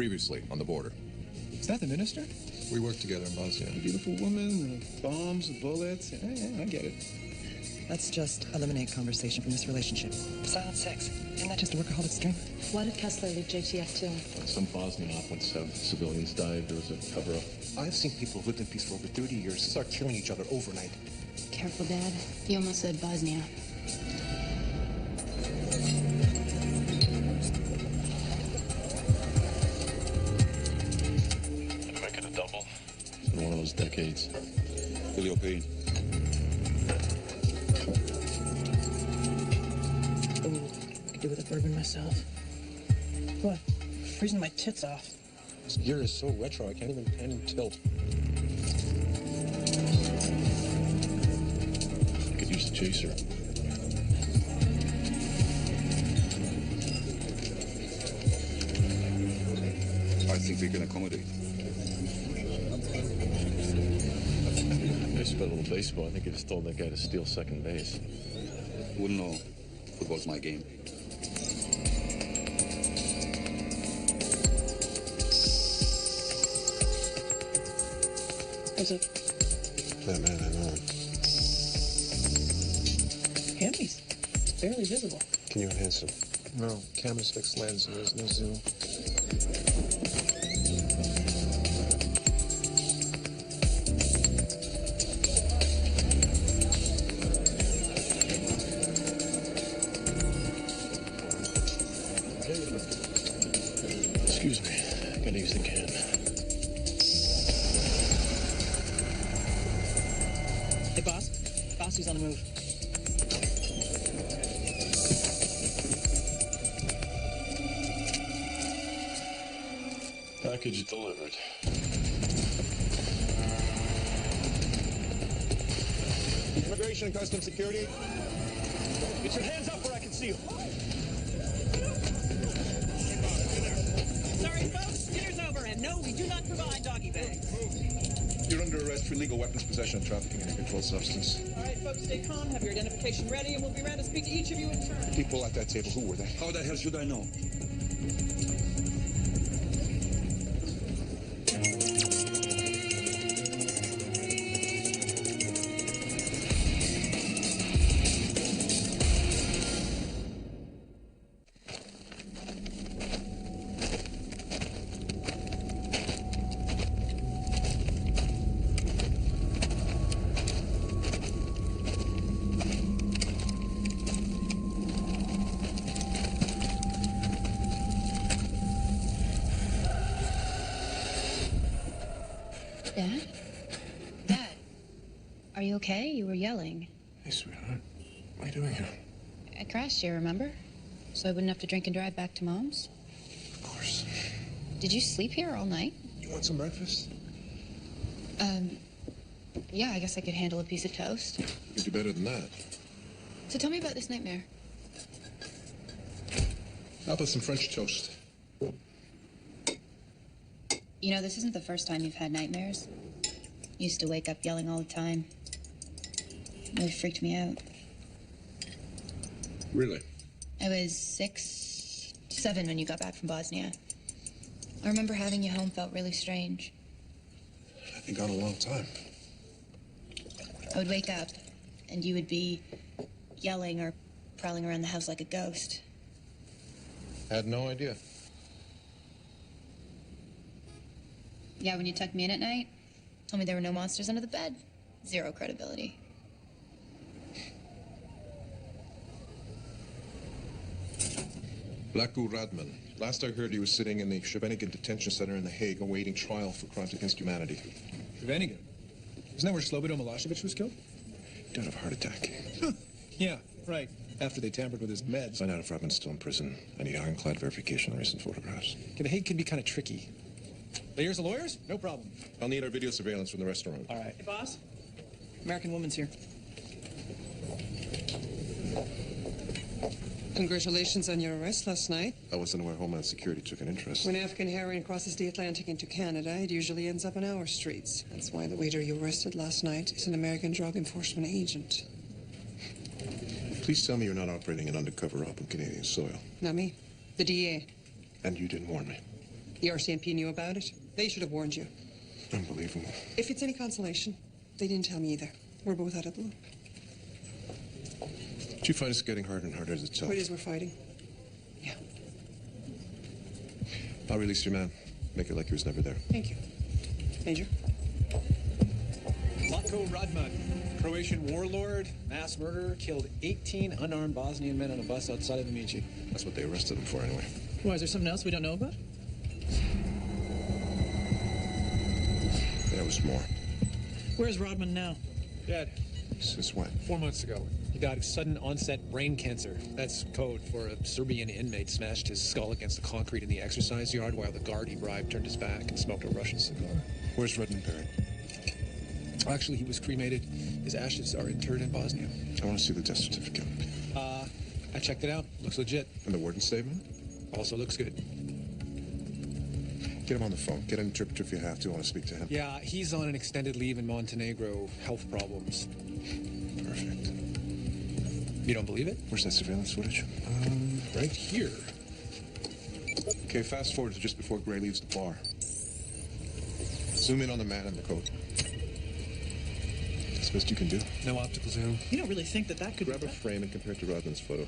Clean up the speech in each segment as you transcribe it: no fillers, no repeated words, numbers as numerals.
Previously on the border. Is that the minister? We worked together in Bosnia. A beautiful woman, bombs, bullets. Yeah, I get it. Let's just eliminate conversation from this relationship. Silent sex. Isn't that just a workaholic's dream? Why did Kessler leave JTF too? Some Bosnian op went south. Civilians died. There was a cover-up. I've seen people who lived in peace for over 30 years start killing each other overnight. Careful, Dad. You almost said Bosnia. Make it a double. It's been one of those decades. Billy O'Payne. Ooh, I could do with a bourbon myself. What? Freezing my tits off. This gear is so retro, I can't even pan and tilt. I could use the chaser. I think we can accommodate. I spent a little baseball. I think I just told that guy to steal second base. Wouldn't know. Football's my game. What's it? That man, I know him. Hammies. It's barely visible. Can you enhance him? No. Camera's fixed lens and there's no zoom. Excuse me. I gotta use the can. Hey, boss. Bossy's on the move. Package delivered. Immigration and Customs Security. Get your hands up where I can see you. Sorry, folks. Dinner's over, and no, we do not provide doggy bags. You're under arrest for illegal weapons possession and trafficking in a controlled substance. All right, folks, stay calm. Have your identification ready, and we'll be around to speak to each of you in turn. People at that table, who were they? How the hell should I know? Dad? Dad? Are you okay? You were yelling. Hey, sweetheart. What are you doing here? I crashed here, remember? So I wouldn't have to drink and drive back to Mom's. Of course. Did you sleep here all night? You want some breakfast? Yeah, I guess I could handle a piece of toast. You could do better than that. So tell me about this nightmare. How about some French toast? You know, this isn't the first time you've had nightmares. You used to wake up yelling all the time. It really freaked me out. Really? I was 6, 7 when you got back from Bosnia. I remember having you home felt really strange. I've been gone a long time. I would wake up, and you would be yelling or prowling around the house like a ghost. Had no idea. Yeah, when you tucked me in at night, told me there were no monsters under the bed. Zero credibility. Blacko Radman. Last I heard, he was sitting in the Scheveningen Detention Center in The Hague awaiting trial for crimes against humanity. Scheveningen. Isn't that where Slobodan Milosevic was killed? He died of a heart attack. Yeah, right. After they tampered with his meds. Find out if Radman's still in prison. I need ironclad verification of recent photographs. Okay, The Hague can be kind of tricky. Layers of lawyers? No problem. I'll need our video surveillance from the restaurant. All right. Hey, boss. American woman's here. Congratulations on your arrest last night. I wasn't aware Homeland Security took an interest. When African heroin crosses the Atlantic into Canada, it usually ends up on our streets. That's why the waiter you arrested last night is an American drug enforcement agent. Please tell me you're not operating an undercover op on Canadian soil. Not me. The DA. And you didn't warn me. The RCMP knew about it. They should have warned you. Unbelievable. If it's any consolation, they didn't tell me either. We're both out of the loop. Do you find it's getting harder and harder to tell? What it is we're fighting? Yeah. I'll release your man. Make it like he was never there. Thank you. Major? Zlatko Radman, Croatian warlord, mass murderer, killed 18 unarmed Bosnian men on a bus outside of Amici. That's what they arrested him for anyway. Why, is there something else we don't know about? There was more. Where's Rodman now? Dead. Since when? 4 months ago. He died of sudden onset brain cancer. That's code for a Serbian inmate smashed his skull against the concrete in the exercise yard while the guard he bribed turned his back and smoked a Russian cigar. Where's Redmond buried? Actually, he was cremated. His ashes are interred in Bosnia. I want to see the death certificate. I checked it out. Looks legit. And the warden's statement? Also looks good. Get him on the phone. Get an interpreter if you have to. I want to speak to him. Yeah, he's on an extended leave in Montenegro. Health problems. Perfect. You don't believe it? Where's that surveillance footage? Right here. Okay, fast forward to just before Gray leaves the bar. Zoom in on the man in the coat. That's the best you can do. No optical zoom. You don't really think that could Grab be a frame and compare it to Rodman's photo.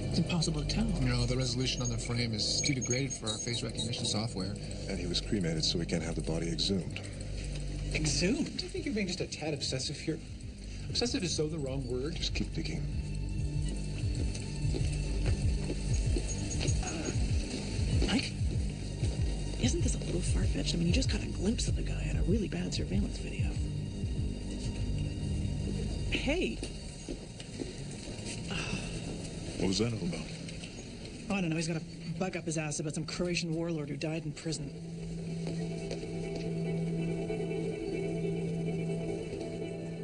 It's impossible to tell. No, the resolution on the frame is too degraded for our face recognition software. And he was cremated, so we can't have the body exhumed. Exhumed? Do you think you're being just a tad obsessive here? Obsessive is so the wrong word. Just keep digging. Mike? Isn't this a little far-fetched? I mean, you just got a glimpse of the guy in a really bad surveillance video. Hey! What was that all about? Oh, I don't know. He's got a bug up his ass about some Croatian warlord who died in prison.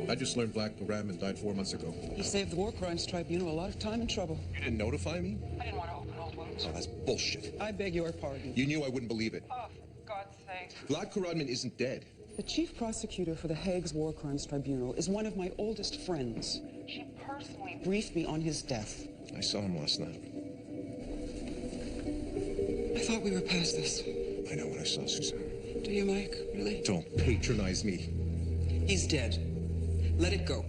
I just learned Black Radman died 4 months ago. He saved the War Crimes Tribunal a lot of time and trouble. You didn't notify me? I didn't want to open old wounds. Oh, that's bullshit. I beg your pardon. You knew I wouldn't believe it. Oh, for God's sake. Vlad Radman isn't dead. The chief prosecutor for the Hague's War Crimes Tribunal is one of my oldest friends. She personally briefed me on his death. I saw him last night. I thought we were past this. I know what I saw, Susan. Do you, Mike? Really? Don't patronize me. He's dead. Let it go.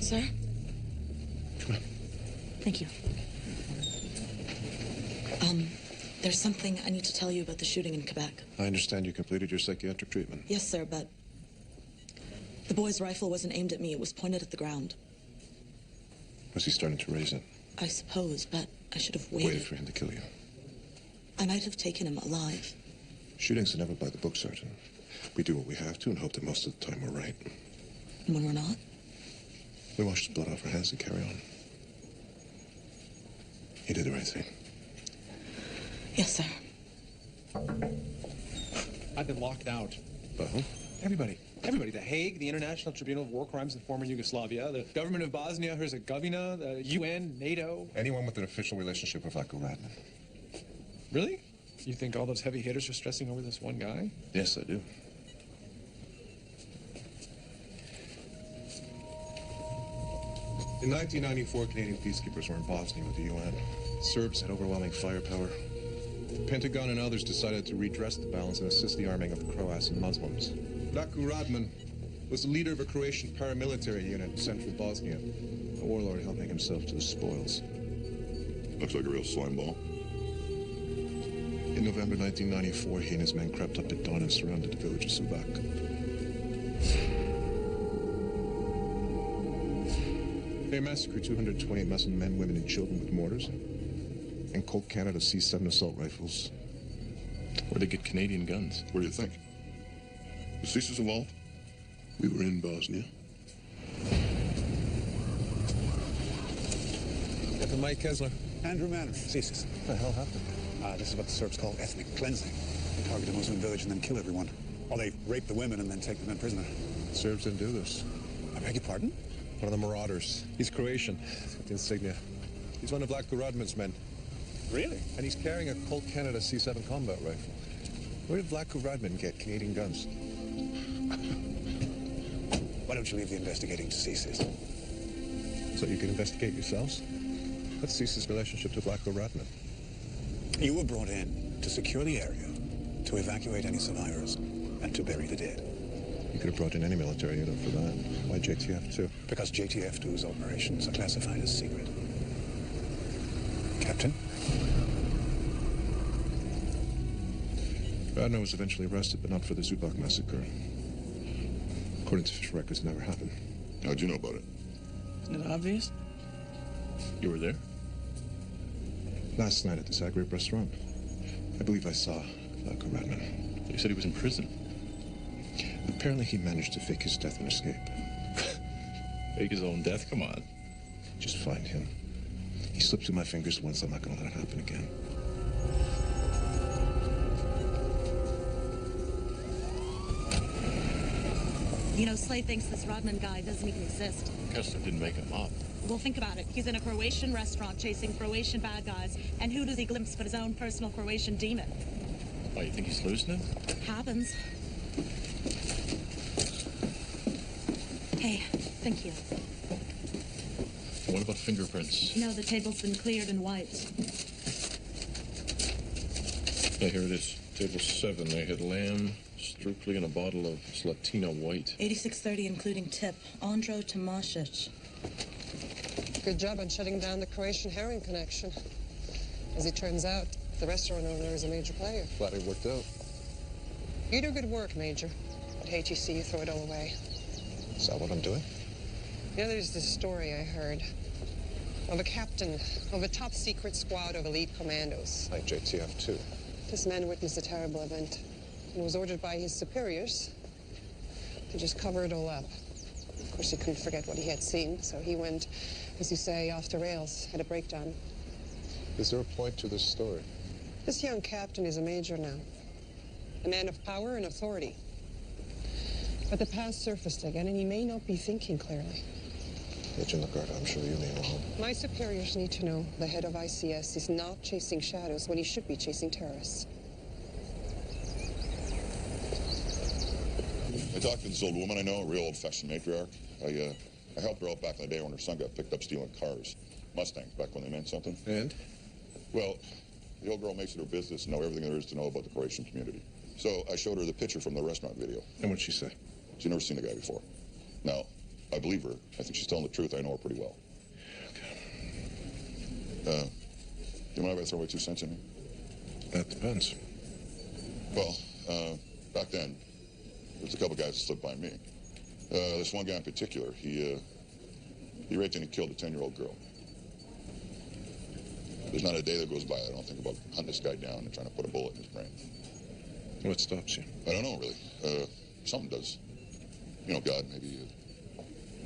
Sir? Come on. Thank you. There's something I need to tell you about the shooting in Quebec. I understand you completed your psychiatric treatment. Yes, sir, but the boy's rifle wasn't aimed at me. It was pointed at the ground. Was he starting to raise it? I suppose, but I should have waited. Waited for him to kill you. I might have taken him alive. Shootings are never by the book, Sergeant. We do what we have to and hope that most of the time we're right. And when we're not? We wash the blood off our hands and carry on. You did the right thing. Yes, sir. I've been locked out. But who? Everybody. Everybody. The Hague, the International Tribunal of War Crimes in former Yugoslavia, the government of Bosnia-Herzegovina, the UN, NATO. Anyone with an official relationship with Vlad Radman. Really? You think all those heavy hitters are stressing over this one guy? Yes, I do. In 1994, Canadian peacekeepers were in Bosnia with the UN. Serbs had overwhelming firepower. The Pentagon and others decided to redress the balance and assist the arming of the Croats and Muslims. Vlad Radman was the leader of a Croatian paramilitary unit in central Bosnia. A warlord helping himself to the spoils. Looks like a real slime ball. In November 1994, he and his men crept up at dawn and surrounded the village of Subak. They massacred 228 Muslim men, women, and children with mortars and Colt Canada C7 assault rifles. Where'd they get Canadian guns? What do you think? Was CSIS involved? We were in Bosnia. Captain Mike Kessler. Andrew Manor, CSIS. What the hell happened? This is what the Serbs call ethnic cleansing. They target a Muslim village and then kill everyone. Or they rape the women and then take the men prisoner. The Serbs didn't do this. I beg your pardon? One of the marauders. He's Croatian. He's got the insignia. He's one of Vlatko Radman's men. Really? And he's carrying a Colt Canada C7 combat rifle. Where did Vlatko Radman get Canadian guns? Why don't you leave the investigating to CSIS? So you can investigate yourselves? What's CSIS' relationship to Vlatko Radman? You were brought in to secure the area, to evacuate any survivors, and to bury the dead. You could have brought in any military unit for that. Why JTF 2? Because JTF 2's operations are classified as secret. Captain? Radner was eventually arrested, but not for the Zubak massacre. According to official records, it never happened. How'd you know about it? Isn't it obvious? You were there? Last night at the Zagreb restaurant. I believe I saw Vlatko Radman. You said he was in prison. Apparently he managed to fake his death and escape. Fake his own death? Come on. Just find him. He slipped through my fingers once. I'm not going to let it happen again. You know, Slay thinks this Rodman guy doesn't even exist. Kessler didn't make him up. Well, think about it. He's in a Croatian restaurant chasing Croatian bad guys. And who does he glimpse but his own personal Croatian demon? Why, you think he's losing it? Happens. Hey, thank you. What about fingerprints? No, the table's been cleared and wiped. Yeah, here it is. Table 7. They had lamb, Strictly, and a bottle of Slatina White. 8630, including tip. Andro Tomasic. Good job on shutting down the Croatian herring connection. As it turns out, the restaurant owner is a major player. Glad it worked out. You do good work, Major. I'd hate to see you throw it all away. Is that what I'm doing? You know, there's this story I heard of a captain of a top-secret squad of elite commandos. Like JTF 2. This man witnessed a terrible event and was ordered by his superiors to just cover it all up. Of course, he couldn't forget what he had seen, so he went, as you say, off the rails, had a breakdown. Is there a point to this story? This young captain is a major now, a man of power and authority. But the past surfaced again, and he may not be thinking clearly. Agent Lagarde, I'm sure you mean well. My superiors need to know the head of ICS is not chasing shadows when he should be chasing terrorists. I talked to this old woman I know, a real old-fashioned matriarch. I helped her out back in the day when her son got picked up stealing cars. Mustangs, back when they meant something. And? Well, the old girl makes it her business to know everything there is to know about the Croatian community. So I showed her the picture from the restaurant video. And what'd she say? She'd never seen the guy before. Now, I believe her. I think she's telling the truth. I know her pretty well. Okay. You mind if I throw away 2 cents in here? That depends. Well, back then, there was a couple guys that slipped by me. This one guy in particular, he raped and he killed a 10-year-old girl. There's not a day that goes by that I don't think about hunting this guy down and trying to put a bullet in his brain. What stops you? I don't know, really. Something does. You know, God, maybe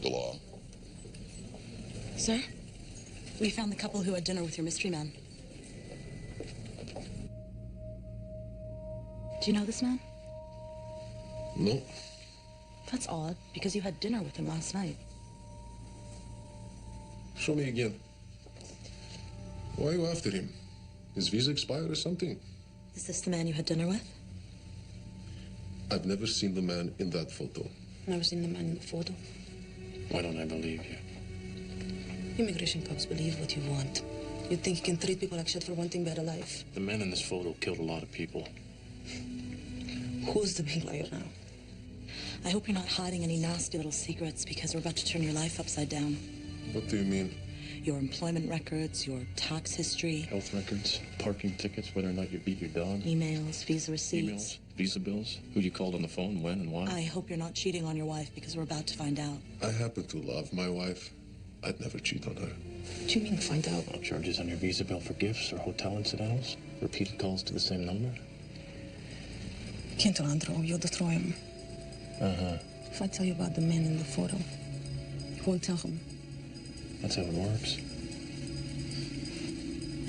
the law. Sir, we found the couple who had dinner with your mystery man. Do you know this man? No. That's odd, because you had dinner with him last night. Show me again. Why are you after him? His visa expired or something? Is this the man you had dinner with? I've never seen the man in that photo. Never seen the man in the photo. Why don't I believe you? Immigration cops believe what you want. You think you can treat people like shit for wanting better life? The man in this photo killed a lot of people. Who's the big liar now? I hope you're not hiding any nasty little secrets because we're about to turn your life upside down. What do you mean? Your employment records, your tax history. Health records, parking tickets, whether or not you beat your dog. Emails, visa receipts. Emails, visa bills, who you called on the phone, when and why. I hope you're not cheating on your wife because we're about to find out. I happen to love my wife. I'd never cheat on her. What do you mean find out? Well, charges on your visa bill for gifts or hotel incidentals, repeated calls to the same number. Can't Andro, you'll destroy him. Uh-huh. If I tell you about the man in the photo, you won't tell him. That's how it works.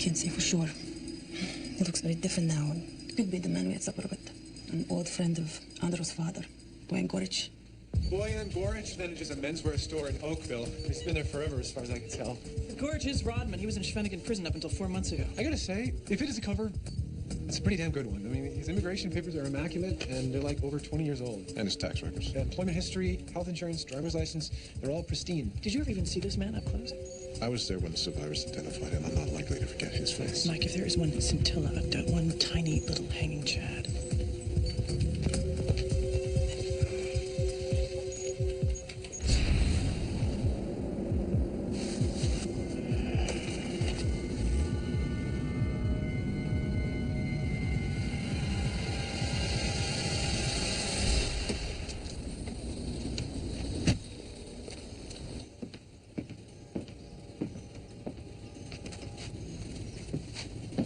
Can't say for sure. He looks very different now. It could be the man we had supper with. An old friend of Andro's father, Boyan Goric. Boyan Goric manages a menswear store in Oakville. He's been there forever, as far as I can tell. Goric is Rodman. He was in Schwenningen prison up until 4 months ago. I gotta say, if it is a cover, it's a pretty damn good one. I mean, his immigration papers are immaculate, and they're like over 20 years old. And his tax records. Yeah, employment history, health insurance, driver's license, they're all pristine. Did you ever even see this man up close? I was there when the survivors identified him. I'm not likely to forget his face. Mike, if there is one scintilla of doubt, one tiny little hanging chad.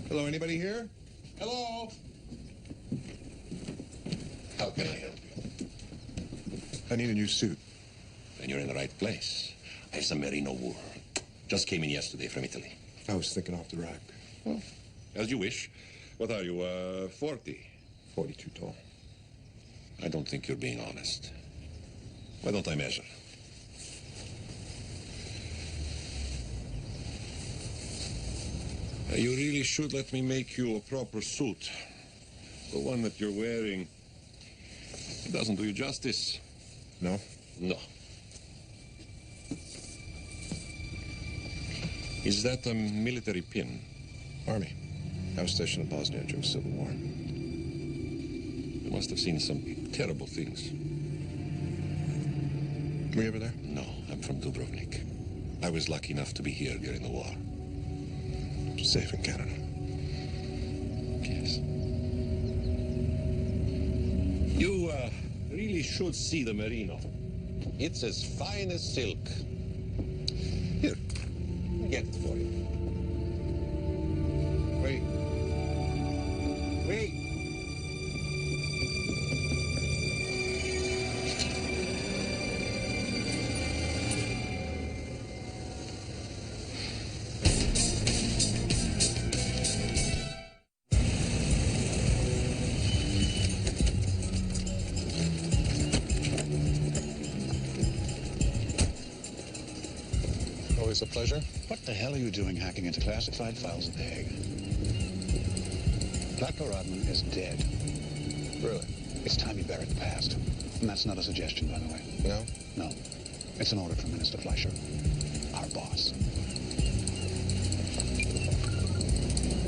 Hello, anybody here? Hello? How can I help you? I need a new suit. Then you're in the right place. I have some merino wool. Just came in yesterday from Italy. I was thinking off the rack. Oh, as you wish. What are you, 40? 42 tall. I don't think you're being honest. Why don't I measure? You really should let me make you a proper suit. The one that you're wearing doesn't do you justice. No? No. Is that a military pin? Army. I was stationed in Bosnia during the Civil War. You must have seen some terrible things. Were you ever there? No, I'm from Dubrovnik. I was lucky enough to be here during the war. Safe in Canada. Yes. You really should see the merino. It's as fine as silk. Here, I'll get it for you. Wait. Wait. Always a pleasure. What the hell are you doing hacking into classified files at The Hague? Dr. Rodman is dead. Really? It's time you buried the past. And that's not a suggestion, by the way. No? No. It's an order from Minister Fleischer, our boss.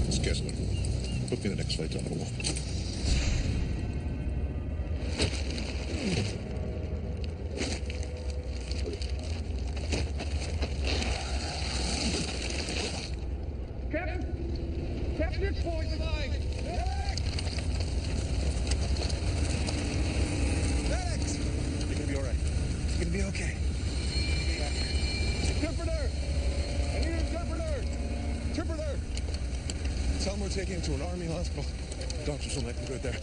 It's Kessler. Put me the next flight to Ottawa. Captain, it's boys alive! Max! You're gonna be all right. You're gonna be okay. Interpreter! I need an interpreter! Interpreter! Tell them we're taking him to an army hospital. Doctors will make him good there.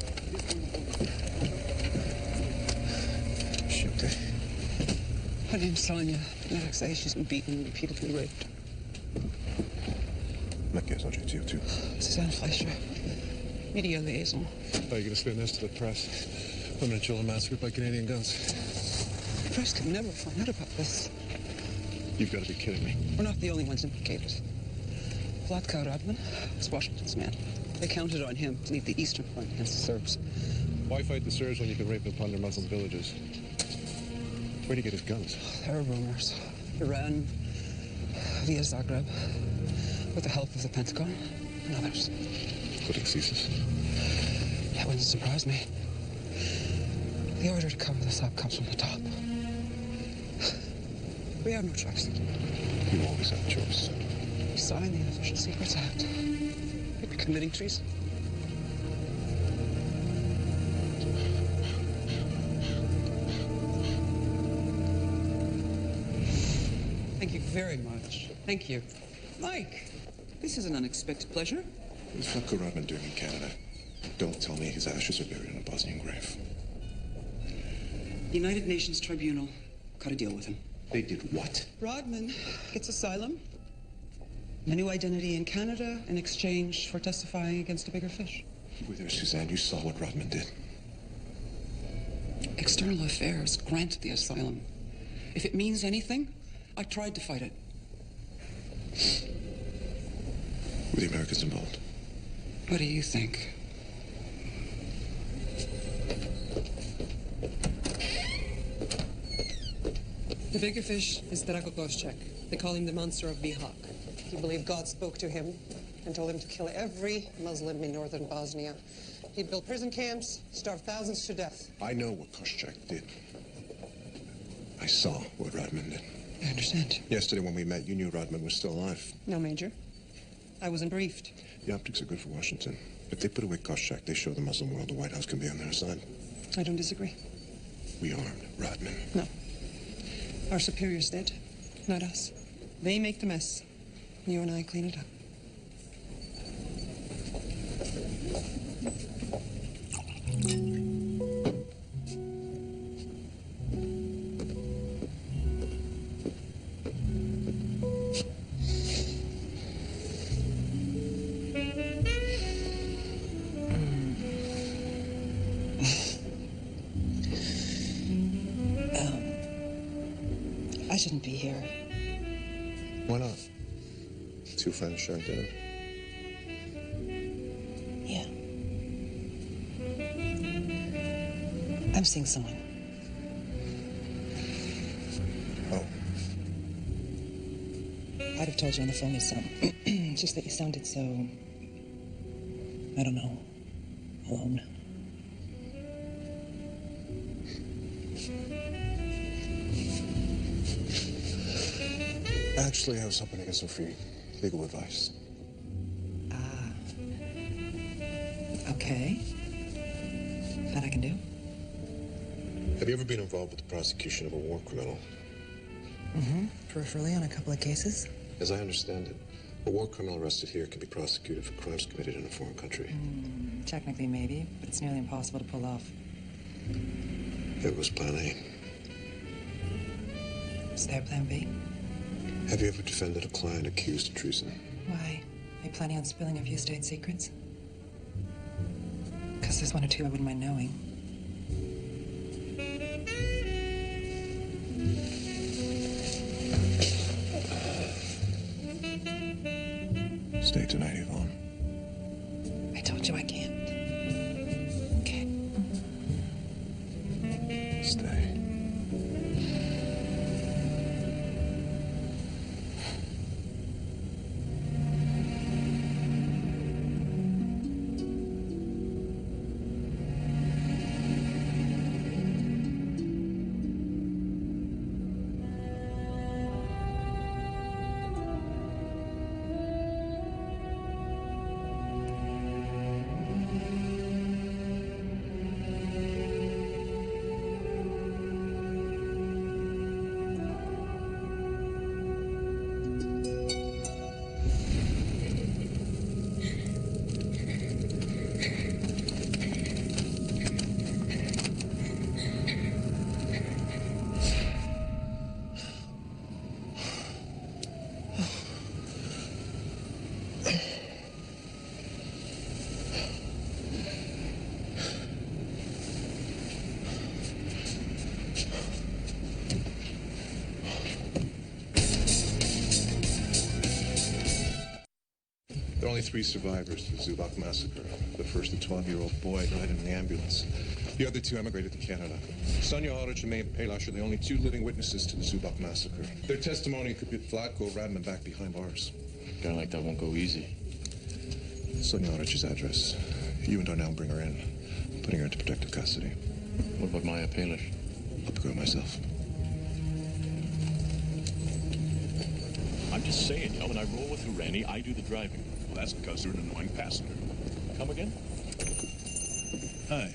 Shoot, Her name's Sonia. Medics say she's been beaten and repeatedly raped. Mecca on GTO too. Suzanne Fleischer, media liaison. How are you gonna spin this to the press? Women in Chillhop massacred by Canadian guns. The press could never find out about this. You've got to be kidding me. We're not the only ones implicated. Vladka Radman was Washington's man. They counted on him to lead the Eastern Front against the Serbs. Why fight the Serbs when you can rape and plunder Muslim villages? Where'd he get his guns? There are rumors. Iran, via Zagreb, with the help of the Pentagon and others. Including CSIS. That wouldn't surprise me. The order to cover this up comes from the top. We have no choice. You always have a choice. We signed the Official Secrets Act. We'd be committing treason. Thank you very much. Thank you. Mike, this is an unexpected pleasure. What's Fatko Rodman doing in Canada? Don't tell me his ashes are buried in a Bosnian grave. The United Nations Tribunal cut a deal with him. They did what? Rodman gets asylum, a new identity in Canada in exchange for testifying against a bigger fish. You were there, Suzanne. You saw what Rodman did. External Affairs granted the asylum. If it means anything, I tried to fight it. Were the Americans involved? What do you think? The bigger fish is Drago Goshchek. They call him the monster of Bihak. He believed God spoke to him and told him to kill every Muslim in northern Bosnia. He built prison camps, starved thousands to death. I know what Koschek did. I saw what Rodman did. I understand. Yesterday when we met, you knew Rodman was still alive. No, Major. I wasn't briefed. The optics are good for Washington. If they put away Koschek, they show the Muslim world the White House can be on their side. I don't disagree. We armed Rodman. No. Our superiors did, not us. They make the mess. You and I clean it up. I shouldn't be here. Why not? Two friends sharing dinner. Yeah. I'm seeing someone. Oh. I'd have told you on the phone this just that you sounded so, I don't know, alone. Actually, I was hoping to get some free legal advice. Okay. That I can do. Have you ever been involved with the prosecution of a war criminal? Mm-hmm. Peripherally on a couple of cases. As I understand it, a war criminal arrested here can be prosecuted for crimes committed in a foreign country. Technically, maybe, but it's nearly impossible to pull off. It was Plan A. Is there Plan B? Have you ever defended a client accused of treason? Why? Are you planning on spilling a few state secrets? Because there's one or two I wouldn't mind knowing. Stay tonight, Yvonne. I told you I can't. Okay. Stay. There are only 3 survivors to the Zubak massacre. The first, a 12-year-old boy, died in the ambulance. The other 2 emigrated to Canada. Sonia Orich and May Pelash are the only 2 living witnesses to the Zubak massacre. Their testimony could put Vladko Radman back behind bars. A guy like that won't go easy. Sonia Orich's address. You and Darnell bring her in, putting her into protective custody. What about Maya Palish? I'll go myself. I'm just saying, when I roll with Hurani, I do the driving. Well, that's because they're an annoying passenger. Come again? Hi.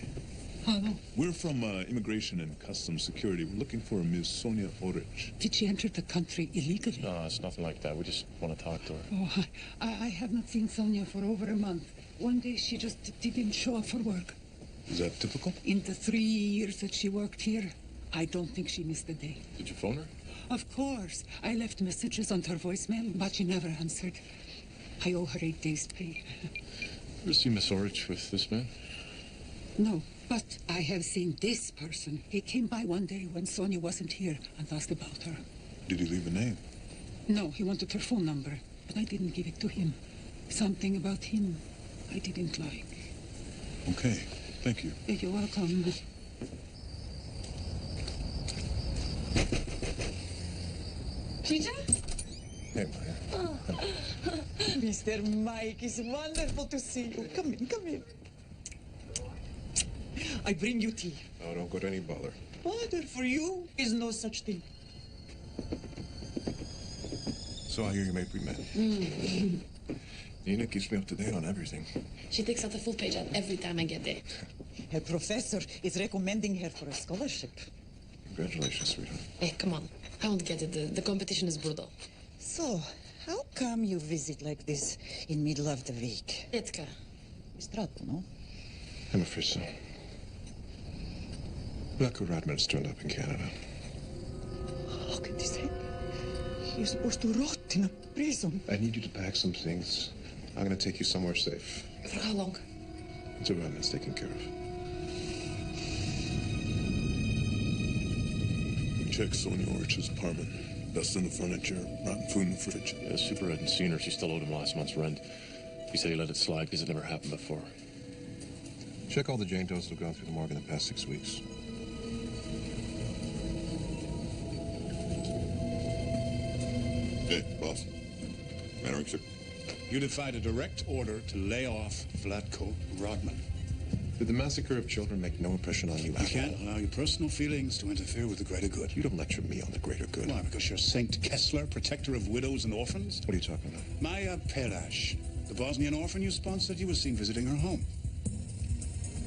Hello. We're from Immigration and Customs Security. We're looking for Miss Sonia Orich. Did she enter the country illegally? No, it's nothing like that. We just want to talk to her. Oh, I have not seen Sonia for over a month. One day she just didn't show up for work. Is that typical? In the 3 years that she worked here, I don't think she missed a day. Did you phone her? Of course. I left messages on her voicemail, but she never answered. I owe her 8 days' pay. Ever see Miss Orich with this man? No, but I have seen this person. He came by one day when Sonia wasn't here and asked about her. Did he leave a name? No, he wanted her phone number, but I didn't give it to him. Something about him I didn't like. Okay, thank you. You're welcome. Peter? Hey, Maya. Mr. Mike, it's wonderful to see you. Come in, come in. I bring you tea. Oh, don't go to any bother. Bother for you is no such thing. So I hear you made we met. Nina keeps me up to date on everything. She takes out the full page ad every time I get there. Her professor is recommending her for a scholarship. Congratulations, sweetheart. Hey, come on. I won't get it. The competition is brutal. So, how come you visit like this in middle of the week? Etka. Strato, no? I'm afraid so. Vlatko Radman's turned up in Canada. How can this happen? You're supposed to rot in a prison. I need you to pack some things. I'm gonna take you somewhere safe. For how long? Until Radman's taken care of. Check Sonia Orich's apartment. Dust in the furniture, rotten food in the fridge. Yeah, Super hadn't seen her. She still owed him last month's rent. He said he let it slide because it never happened before. Check all the Jane Does that have gone through the morgue in the past 6 weeks. Hey, boss. Mannering, sir. You defied a direct order to lay off Vlatko Radman. Did the massacre of children make no impression on you at all? You can't allow your personal feelings to interfere with the greater good. You don't lecture me on the greater good. Why, because you're Saint Kessler, protector of widows and orphans? What are you talking about? Maya Palish, the Bosnian orphan you sponsored, you were seen visiting her home.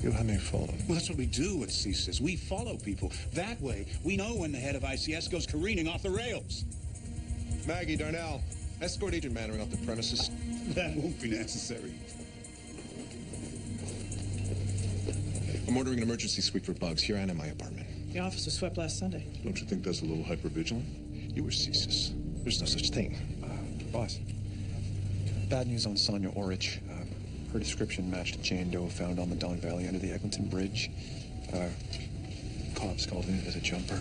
You had me followed. Well, that's what we do at CSIS. We follow people. That way, we know when the head of ICS goes careening off the rails. Maggie, Darnell, escort Agent Mannering off the premises. That won't be necessary. I'm ordering an emergency sweep for bugs here and in my apartment. The office was swept last Sunday. Don't you think that's a little hypervigilant? You were CSIS. There's no such thing. Boss, bad news on Sonia Orich. Her description matched Jane Doe found on the Don Valley under the Eglinton Bridge. Cops called in as a jumper.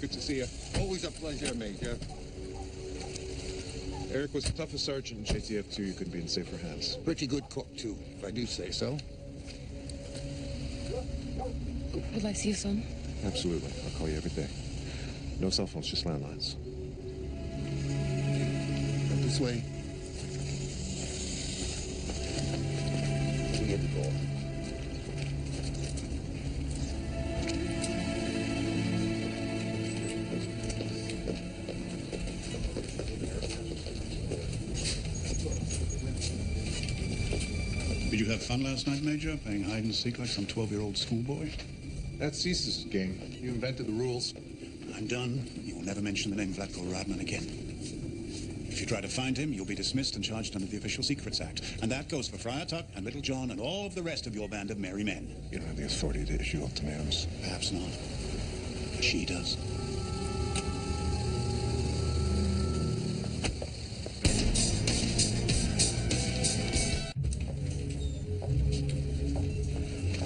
Good to see you. Always a pleasure, Major. Eric was the toughest sergeant in JTF2. You couldn't be in safer hands. Pretty good cook, too, if I do say so. Will I see you soon? Absolutely. I'll call you every day. No cell phones, just landlines. Right this way. Clear the door. Did you have fun last night, Major? Playing hide and seek like some 12-year-old schoolboy? That's CSIS's game. You invented the rules. I'm done. You will never mention the name Vlatko Radman again. If you try to find him, you'll be dismissed and charged under the Official Secrets Act. And that goes for Friar Tuck and Little John and all of the rest of your band of merry men. You don't have the authority to issue ultimatums. Perhaps not. But she does.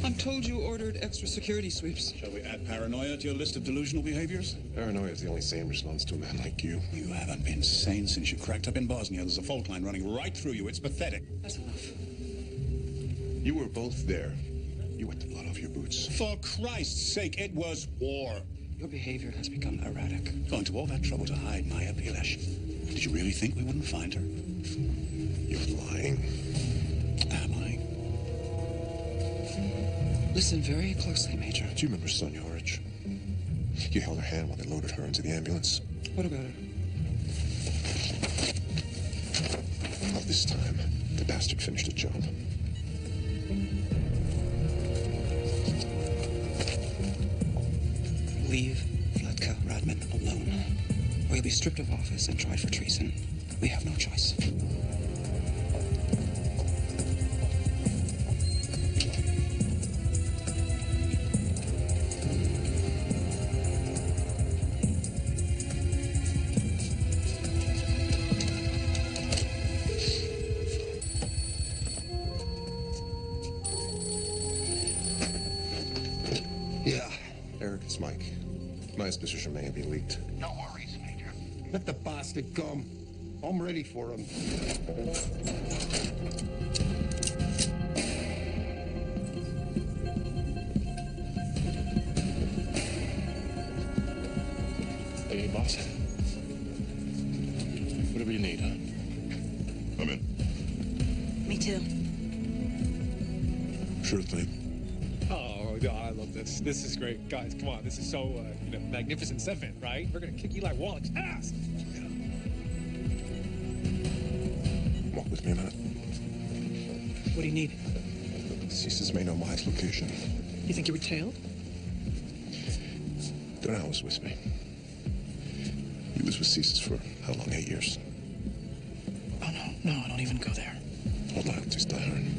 I'm told you ordered extra security sweeps. Shall we add paranoia to your list of delusional behaviors? Paranoia is the only sane response to a man like you. You haven't been sane since you cracked up in Bosnia. There's a fault line running right through you. It's pathetic. That's enough. You were both there. You wet the blood off your boots. For Christ's sake, it was war. Your behavior has become erratic. Going to all that trouble to hide Maya Pilesh. Did you really think we wouldn't find her? You're lying. Am I? Listen very closely, Major. Do you remember Sonia Orich? You held her hand while they loaded her into the ambulance. What about her? Well, this time, the bastard finished the job. Leave Vladka Radman alone, or you'll be stripped of office and tried for treason. We have no choice. Yeah. Eric, it's Mike. Maya's position may have been leaked. No worries, Major. Let the bastard come. I'm ready for him. Hey, boss. Whatever you need, huh? Come in. Me too. Sure thing. Oh, God, I love this. This is great. Guys, come on. This is so, Magnificent Seven, right? We're going to kick Eli Wallach's ass. Walk with me a minute. What do you need? Ceases may know Maya's location. You think you were tailed? Donal was with me. He was with Ceases for how long? 8 years. Oh, no, don't even go there. Hold on, just learn.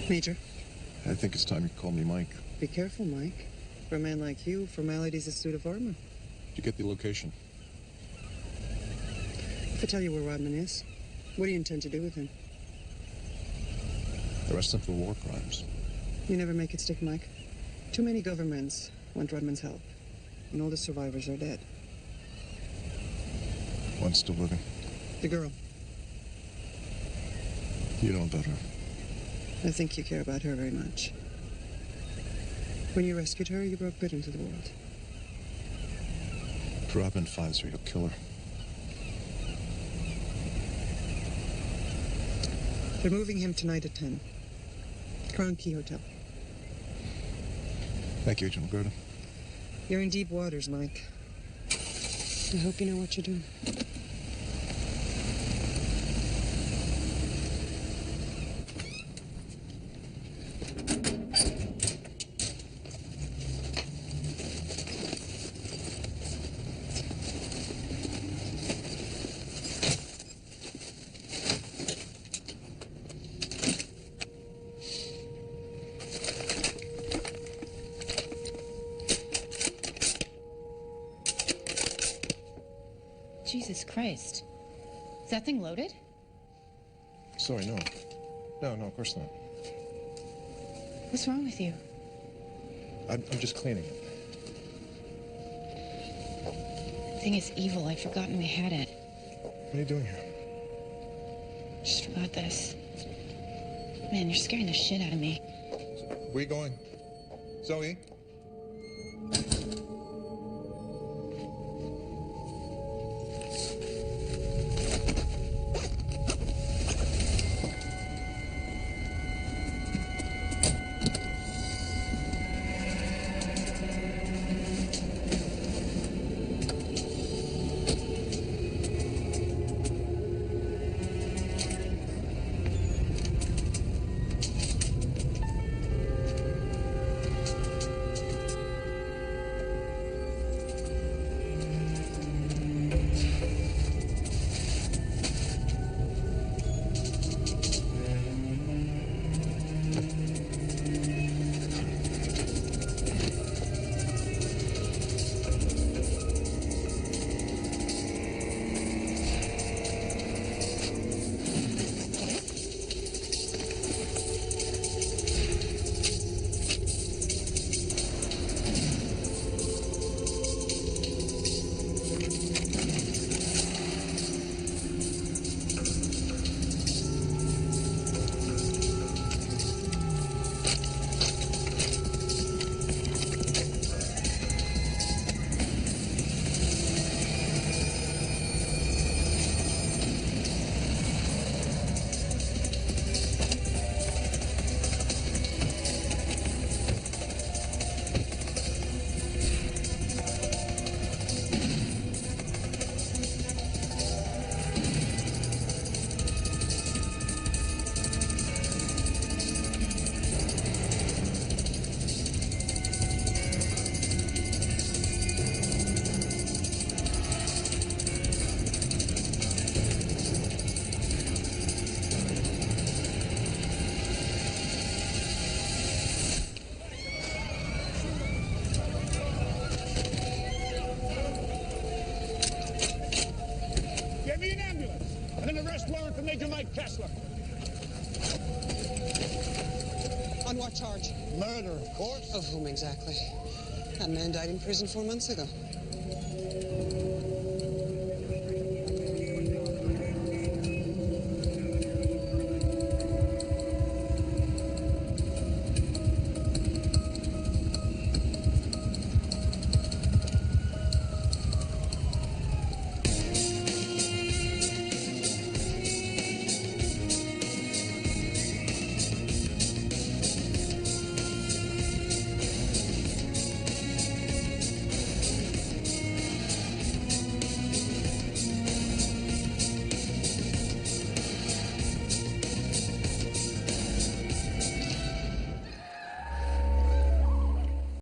Major, I think it's time you call me Mike. be careful, Mike. For a man like you, formality's a suit of armor. Did you get the location? If I tell you where Rodman is, what do you intend to do with him? Arrest him for war crimes. You never make it stick, Mike. Too many governments want Rodman's help, and all the survivors are dead. One's still living. The girl. You know about her. I think you care about her very much. When you rescued her, you brought good into the world. If Rodman finds her, he'll kill her. They're moving him tonight at 10. Crown Key Hotel. Thank you, Agent Alberta. You're in deep waters, Mike. I hope you know what you're doing. Jesus Christ. Is that thing loaded? Sorry, no. No, of course not. What's wrong with you? I'm just cleaning it. Thing is evil. I'd forgotten we had it. What are you doing here? Just forgot this. Man, you're scaring the shit out of me. Where are you going? Zoe? On what charge? Murder, of course. Of whom exactly? That man died in prison 4 months ago.